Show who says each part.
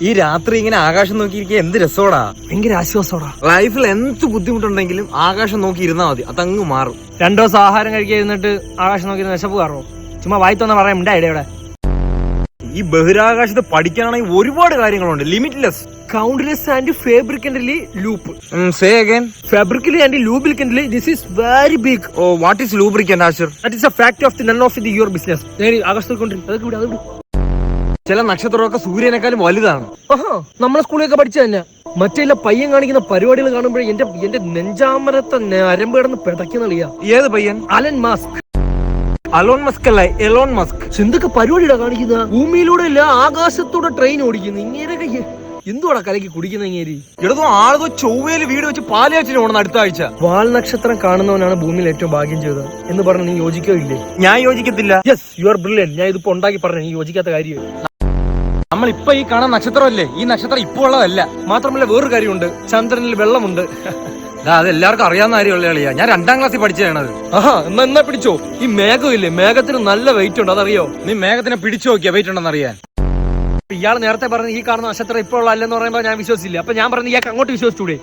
Speaker 1: ഈ രാത്രി ഇങ്ങനെ ആകാശം നോക്കിയിരിക്കുക എന്ത് രസോടാ,
Speaker 2: ഭയങ്കര ആശ്വാസോടാ.
Speaker 1: ലൈഫിൽ എന്ത് ബുദ്ധിമുട്ടുണ്ടെങ്കിലും ആകാശം നോക്കി ഇരുന്നാ മതി, അതങ്ങ് മാറും.
Speaker 2: 2 ദിവസം ആഹാരം കഴിക്കാതിരുന്നിട്ട് ആകാശം നോക്കി വിശപ്പ് കയറോ? ചുമ്മാ വായിത്തൊന്ന് പറയാൻ ഉണ്ടായിടെ ഇവിടെ.
Speaker 1: ഈ ബഹിരാകാശത്ത് പഠിക്കാനാണെങ്കിൽ ഒരുപാട് കാര്യങ്ങളുണ്ട്, limitless.
Speaker 2: Countless and fabricantly loop.
Speaker 1: Say again.
Speaker 2: Fabrically and lubricantly this is very big.
Speaker 1: Oh, what is lubricant ആശർ?
Speaker 2: That is a fact of the none of the your business. ആകാശത്തേക്ക് കൊണ്ടിരിക്കും, അതൊക്കെ വിട്, അത് വിട്.
Speaker 1: ചില നക്ഷത്രമൊക്കെ സൂര്യനേക്കാളും വലുതാണ്.
Speaker 2: നമ്മളെ സ്കൂളിലൊക്കെ പഠിച്ച തന്നെ. മറ്റേ പയ്യൻ കാണിക്കുന്ന പരിപാടികൾ കാണുമ്പോഴേ എന്റെ നെഞ്ചാമരത്തെ അരമ്പ് കിടന്ന് പിടയ്ക്കുന്നളിയാ.
Speaker 1: ഏത് പയ്യൻ?
Speaker 2: Alan Mask.
Speaker 1: അലോൺ മസ്ക് അല്ല, എലോൺ മസ്ക്.
Speaker 2: എന്തൊക്കെ പരിപാടിയാ കാണിക്കുന്ന? ഭൂമിയിലൂടെ അല്ല ആകാശത്തൂടെ ട്രെയിൻ ഓടിക്കുന്നു. ഇങ്ങനെയൊക്കെ എന്തുവാടാ കലക്കി കുടിക്കുന്ന ഇങ്ങേരി?
Speaker 1: എടുത്തോ ആളതോ ചൊവ്വയിൽ വീട് വെച്ച് പാലയാറ്റിന് പോകണം അടുത്ത ആഴ്ച.
Speaker 2: വാൽ നക്ഷത്രം കാണുന്നവനാണ് ഭൂമിയിൽ ഏറ്റവും ഭാഗ്യം ചെയ്തത് എന്ന് പറഞ്ഞ് നീ യോജിക്കോ ഇല്ലേ?
Speaker 1: ഞാൻ യോജിക്കത്തില്ല.
Speaker 2: Yes, you are brilliant. ഞാൻ ഇതിപ്പോ ഉണ്ടാക്കി പറഞ്ഞു, നീ യോജിക്കാത്ത കാര്യം.
Speaker 1: നമ്മൾ ഇപ്പൊ ഈ കാണാൻ നക്ഷത്രമല്ലേ, ഈ നക്ഷത്രം ഇപ്പൊ ഉള്ളതല്ല.
Speaker 2: മാത്രമല്ല വേറൊരു കാര്യമുണ്ട്, ചന്ദ്രനിൽ വെള്ളമുണ്ട്.
Speaker 1: അത് എല്ലാവർക്കും അറിയാവുന്ന കാര്യമുള്ള കളിയാ. ഞാൻ 2ാം ക്ലാസ്സിൽ പഠിച്ചതാണത്.
Speaker 2: എന്നാ പിടിച്ചോ. ഈ മേഘം ഇല്ലേ, മേഘത്തിന് നല്ല വെയിറ്റ് ഉണ്ട്, അതറിയോ?
Speaker 1: നീ മേഘത്തിനെ പിടിച്ചു നോക്കിയാ വെയിറ്റ് ഉണ്ടെന്ന് അറിയാൻ.
Speaker 2: ഇയാൾ നേരത്തെ പറഞ്ഞ ഈ കാണുന്ന നക്ഷത്രം ഇപ്പോൾ ഉള്ള അല്ലെന്ന് പറയുമ്പോൾ ഞാൻ വിശ്വസിച്ചില്ല. അപ്പൊ ഞാൻ പറഞ്ഞു ഇയാൾക്ക് അങ്ങോട്ട് വിശ്വസിച്ചൂടെ?